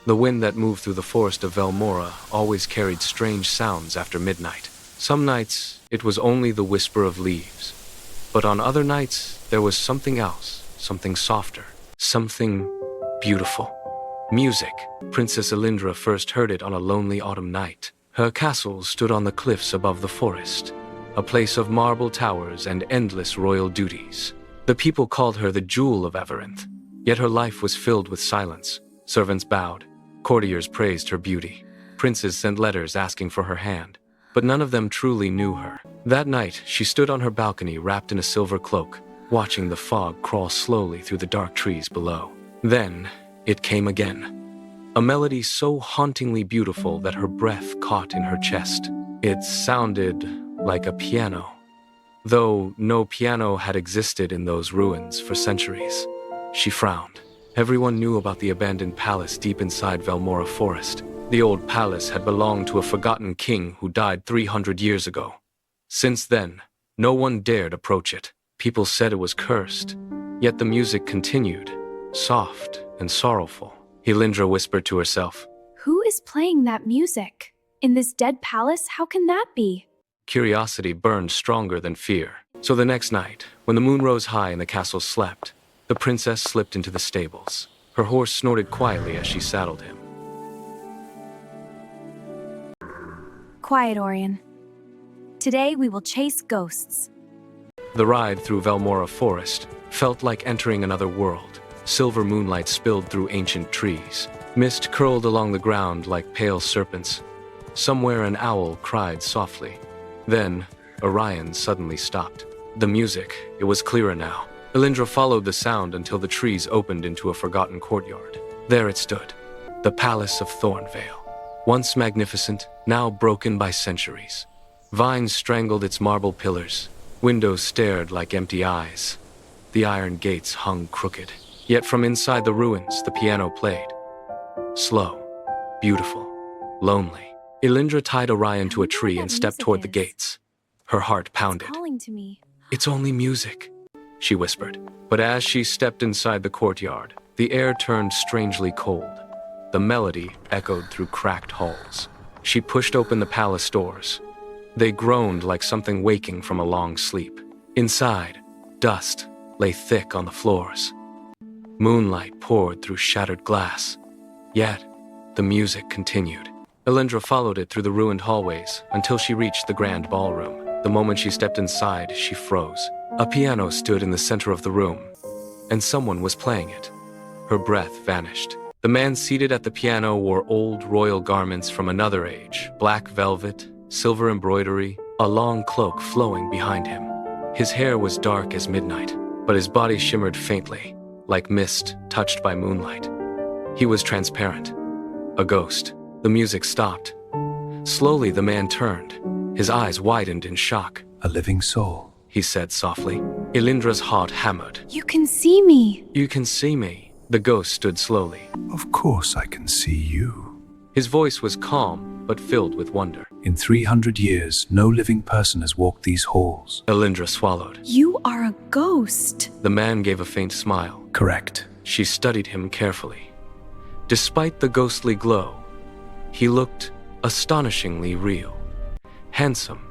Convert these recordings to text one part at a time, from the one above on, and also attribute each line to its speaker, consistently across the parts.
Speaker 1: The wind that moved through the forest of Velmora always carried strange sounds after midnight. Some nights, it was only the whisper of leaves. But on other nights, there was something else, something softer, something beautiful. Music. Princess Elindra first heard it on a lonely autumn night. Her castle stood on the cliffs above the forest, a place of marble towers and endless royal duties. The people called her the Jewel of Everinth, yet her life was filled with silence. Servants bowed, courtiers praised her beauty. Princes sent letters asking for her hand, but none of them truly knew her. That night, she stood on her balcony wrapped in a silver cloak, watching the fog crawl slowly through the dark trees below. Then, it came again. A melody so hauntingly beautiful that her breath caught in her chest. It sounded like a piano, though no piano had existed in those ruins for centuries. She frowned. Everyone knew about the abandoned palace deep inside Velmora Forest. The old palace had belonged to a forgotten king who died 300 years ago. Since then, no one dared approach it. People said it was cursed, yet the music continued, soft and sorrowful. Elindra whispered to herself,
Speaker 2: "Who is playing that music? In this dead palace, how can that be?"
Speaker 1: Curiosity burned stronger than fear. So the next night, when the moon rose high and the castle slept, the princess slipped into the stables. Her horse snorted quietly as she saddled him.
Speaker 2: Quiet, Orion. Today we will chase ghosts.
Speaker 1: The ride through Velmora Forest felt like entering another world. Silver moonlight spilled through ancient trees. Mist curled along the ground like pale serpents. Somewhere an owl cried softly. Then, Orion suddenly stopped. The music, it was clearer now. Elindra followed the sound until the trees opened into a forgotten courtyard. There it stood, the Palace of Thornvale. Once magnificent, now broken by centuries. Vines strangled its marble pillars. Windows stared like empty eyes. The iron gates hung crooked. Yet from inside the ruins, the piano played. Slow, beautiful, lonely. Elindra tied Orion to a tree and stepped toward the gates. Her heart pounded.
Speaker 2: It's calling to me.
Speaker 1: "It's only music," she whispered. But as she stepped inside the courtyard, the air turned strangely cold. The melody echoed through cracked halls. She pushed open the palace doors. They groaned like something waking from a long sleep. Inside, dust lay thick on the floors. Moonlight poured through shattered glass. Yet, the music continued. Elindra followed it through the ruined hallways until she reached the grand ballroom. The moment she stepped inside, she froze. A piano stood in the center of the room, and someone was playing it. Her breath vanished. The man seated at the piano wore old royal garments from another age, black velvet, silver embroidery, a long cloak flowing behind him. His hair was dark as midnight, but his body shimmered faintly, like mist touched by moonlight. He was transparent, a ghost. The music stopped. Slowly the man turned. His eyes widened in shock.
Speaker 3: "A living soul,"
Speaker 1: he said softly. Elindra's heart hammered.
Speaker 2: You can see me.
Speaker 1: "You can see me." The ghost stood slowly.
Speaker 3: "Of course I can see you."
Speaker 1: His voice was calm, but filled with wonder.
Speaker 3: "In 300 years, no living person has walked these halls."
Speaker 1: Elindra swallowed.
Speaker 2: You are a ghost.
Speaker 1: The man gave a faint smile.
Speaker 3: "Correct."
Speaker 1: She studied him carefully. Despite the ghostly glow, he looked astonishingly real. Handsome,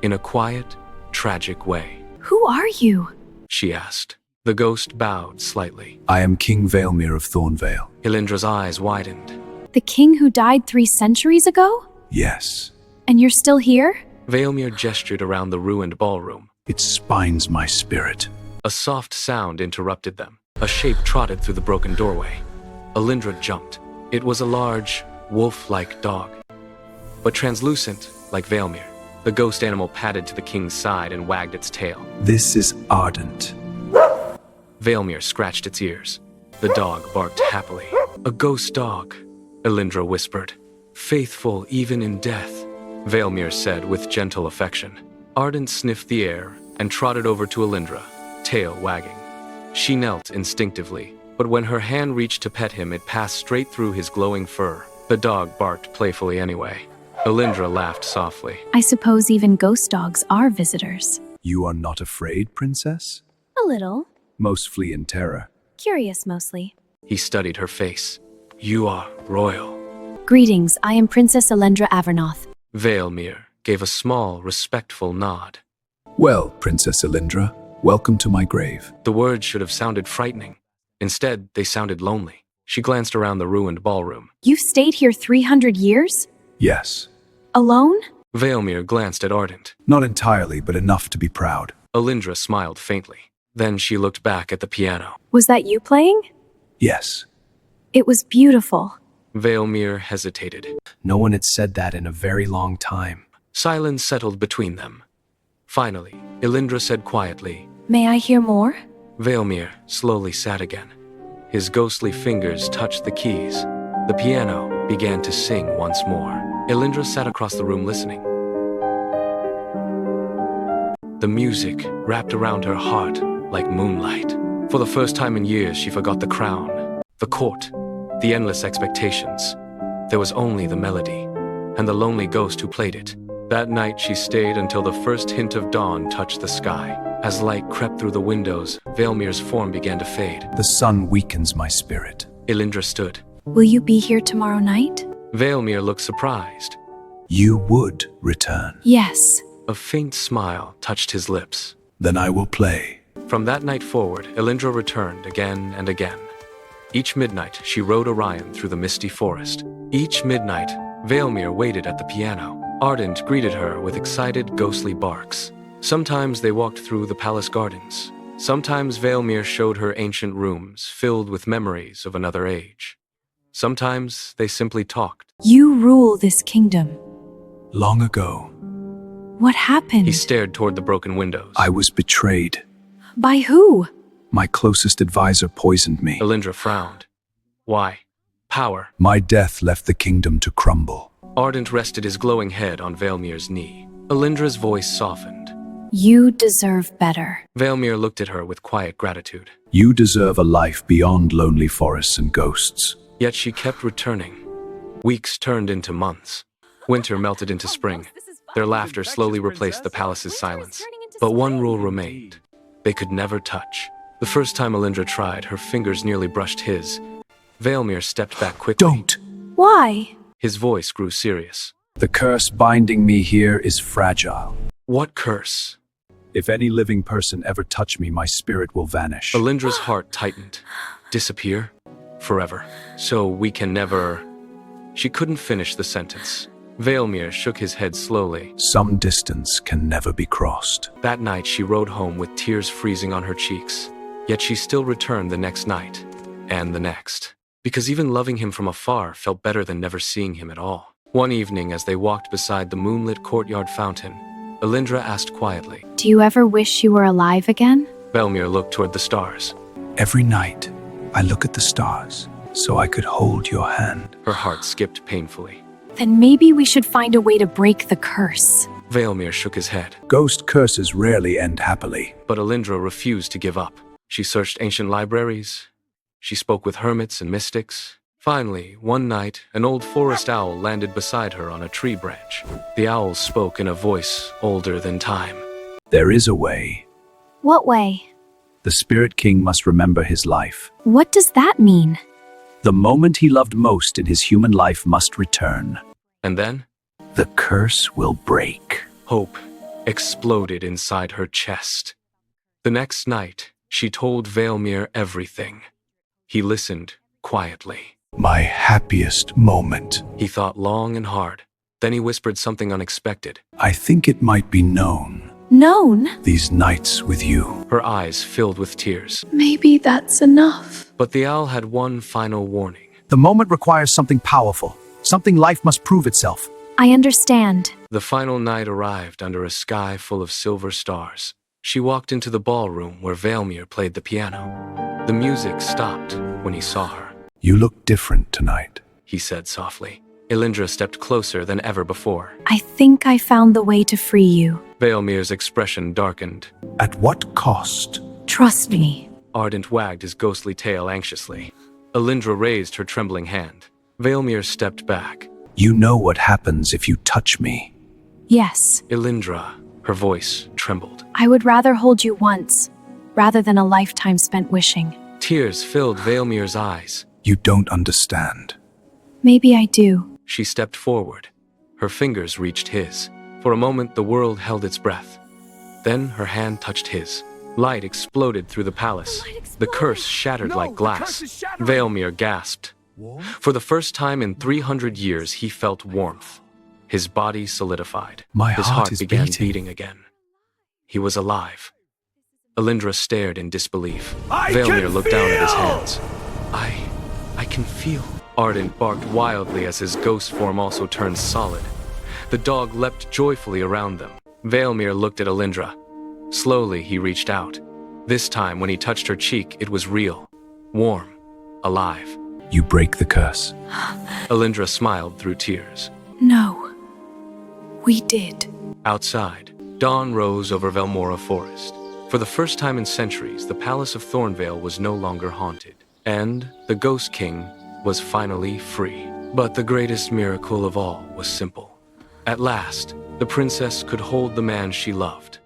Speaker 1: in a quiet, tragic way.
Speaker 2: Who are you?
Speaker 1: She asked. The ghost bowed slightly.
Speaker 3: "I am King Valemir of Thornvale."
Speaker 1: Elindra's eyes widened.
Speaker 2: The king who died 3 centuries ago?
Speaker 3: "Yes."
Speaker 2: And you're still here?
Speaker 1: Valemir gestured around the ruined ballroom.
Speaker 3: "It spines my spirit."
Speaker 1: A soft sound interrupted them. A shape trotted through the broken doorway. Elindra jumped. It was a large, wolf-like dog, but translucent like Valemir. The ghost animal padded to the king's side and wagged its tail.
Speaker 3: "This is Ardent."
Speaker 1: Valemir scratched its ears. The dog barked happily. "A ghost dog," Elindra whispered. "Faithful even in death," Valemir said with gentle affection. Ardent sniffed the air and trotted over to Elindra, tail wagging. She knelt instinctively, but when her hand reached to pet him, it passed straight through his glowing fur. The dog barked playfully anyway. Elindra laughed softly.
Speaker 2: I suppose even ghost dogs are visitors.
Speaker 3: "You are not afraid, princess?"
Speaker 2: A little.
Speaker 3: "Most flee in terror."
Speaker 2: Curious mostly.
Speaker 1: He studied her face. You are royal.
Speaker 2: Greetings, I am Princess Elendra Avernoth.
Speaker 1: Valemir gave a small, respectful nod.
Speaker 3: Well, Princess Elindra, welcome to my grave.
Speaker 1: The words should have sounded frightening. Instead, they sounded lonely. She glanced around the ruined ballroom.
Speaker 2: You've stayed here 300 years?
Speaker 3: Yes.
Speaker 2: Alone?
Speaker 1: Valemir glanced at Ardent.
Speaker 3: Not entirely, but enough to be proud.
Speaker 1: Elindra smiled faintly. Then she looked back at the piano.
Speaker 2: Was that you playing?
Speaker 3: Yes.
Speaker 2: It was beautiful.
Speaker 1: Valemir hesitated.
Speaker 3: No one had said that in a very long time.
Speaker 1: Silence settled between them. Finally, Elindra said quietly,
Speaker 2: May I hear more?
Speaker 1: Valemir slowly sat again. His ghostly fingers touched the keys. The piano began to sing once more. Elindra sat across the room listening. The music wrapped around her heart like moonlight. For the first time in years, she forgot the crown, the court, the endless expectations. There was only the melody, and the lonely ghost who played it. That night, she stayed until the first hint of dawn touched the sky. As light crept through the windows, Valemir's form began to fade.
Speaker 3: The sun weakens my spirit.
Speaker 1: Elindra stood.
Speaker 2: Will you be here tomorrow night?
Speaker 1: Valemir looked surprised.
Speaker 3: You would return.
Speaker 2: Yes.
Speaker 1: A faint smile touched his lips.
Speaker 3: Then I will play.
Speaker 1: From that night forward, Elindra returned again and again. Each midnight, she rode Orion through the misty forest. Each midnight, Valemir waited at the piano. Ardent greeted her with excited, ghostly barks. Sometimes they walked through the palace gardens. Sometimes Valemir showed her ancient rooms filled with memories of another age. Sometimes they simply talked.
Speaker 2: You rule this kingdom.
Speaker 3: Long ago,
Speaker 2: What happened?
Speaker 1: He stared toward the broken windows.
Speaker 3: I was betrayed.
Speaker 2: By who?
Speaker 3: My closest advisor poisoned me.
Speaker 1: Elindra frowned. Why? Power.
Speaker 3: My death left the kingdom to crumble.
Speaker 1: Ardent rested his glowing head on Valemir's knee. Elindra's voice softened.
Speaker 2: You deserve better.
Speaker 1: Valemir looked at her with quiet gratitude.
Speaker 3: You deserve a life beyond lonely forests and ghosts.
Speaker 1: Yet she kept returning. Weeks turned into months. Winter melted into spring. Their laughter slowly replaced the palace's silence. But one rule remained. They could never touch. The first time Elindra tried, her fingers nearly brushed his. Valemir stepped back quickly.
Speaker 3: Don't!
Speaker 2: Why?
Speaker 1: His voice grew serious.
Speaker 3: The curse binding me here is fragile.
Speaker 1: What curse?
Speaker 3: If any living person ever touch me, my spirit will vanish.
Speaker 1: Elindra's heart tightened. Disappear? Forever. So we can never... She couldn't finish the sentence. Valemir shook his head slowly.
Speaker 3: Some distance can never be crossed.
Speaker 1: That night she rode home with tears freezing on her cheeks. Yet she still returned the next night. And the next. Because even loving him from afar felt better than never seeing him at all. One evening, as they walked beside the moonlit courtyard fountain, Elindra asked quietly.
Speaker 2: Do you ever wish you were alive again?
Speaker 1: Valemir looked toward the stars.
Speaker 3: Every night, I look at the stars, so I could hold your hand.
Speaker 1: Her heart skipped painfully.
Speaker 2: Then maybe we should find a way to break the curse.
Speaker 1: Valemir shook his head.
Speaker 3: Ghost curses rarely end happily.
Speaker 1: But Elindra refused to give up. She searched ancient libraries. She spoke with hermits and mystics. Finally, one night, an old forest owl landed beside her on a tree branch. The owl spoke in a voice older than time.
Speaker 3: There is a way.
Speaker 2: What way?
Speaker 3: The Spirit King must remember his life.
Speaker 2: What does that mean?
Speaker 3: The moment he loved most in his human life must return.
Speaker 1: And then,
Speaker 3: The curse will break.
Speaker 1: hope exploded inside her chest. The next night, she told Valemir everything. He listened quietly.
Speaker 3: My happiest moment.
Speaker 1: He thought long and hard. Then he whispered something unexpected.
Speaker 3: I think it might be known.
Speaker 2: Known?
Speaker 3: These nights with you.
Speaker 1: Her eyes filled with tears.
Speaker 2: Maybe that's enough.
Speaker 1: But the owl had one final warning.
Speaker 3: The moment requires something powerful. Something life must prove itself.
Speaker 2: I understand.
Speaker 1: The final night arrived under a sky full of silver stars. She walked into the ballroom where Valemir played the piano. The music stopped when he saw her.
Speaker 3: You look different tonight.
Speaker 1: He said softly. Elindra stepped closer than ever before.
Speaker 2: I think I found the way to free you.
Speaker 1: Valemir's expression darkened.
Speaker 3: At what cost?
Speaker 2: Trust me.
Speaker 1: Ardent wagged his ghostly tail anxiously. Elindra raised her trembling hand. Valemir stepped back.
Speaker 3: You know what happens if you touch me.
Speaker 2: Yes.
Speaker 1: Elindra, her voice trembled.
Speaker 2: I would rather hold you once, rather than a lifetime spent wishing.
Speaker 1: Tears filled Valemir's eyes.
Speaker 3: You don't understand.
Speaker 2: Maybe I do.
Speaker 1: She stepped forward. Her fingers reached his. For a moment, the world held its breath. Then her hand touched his. Light exploded through the palace. The curse shattered like glass. Valemir gasped. For the first time in 300 years, he felt warmth. His body solidified.
Speaker 3: My
Speaker 1: His
Speaker 3: heart
Speaker 1: heart
Speaker 3: is
Speaker 1: began
Speaker 3: beating.
Speaker 1: beating again. He was alive. Alindra stared in disbelief.
Speaker 4: I
Speaker 1: Valemir
Speaker 4: can
Speaker 1: looked down at his
Speaker 4: feel!
Speaker 1: hands. I can feel. Ardent barked wildly as his ghost form also turned solid. The dog leapt joyfully around them. Valemir looked at Alindra. Slowly, he reached out. This time, when he touched her cheek, it was real. Warm. Alive.
Speaker 3: You break the curse.
Speaker 1: Alindra smiled through tears.
Speaker 2: No. We did.
Speaker 1: Outside, dawn rose over Velmora Forest. For the first time in centuries, the palace of Thornvale was no longer haunted. And the Ghost King was finally free. But the greatest miracle of all was simple. At last, the princess could hold the man she loved.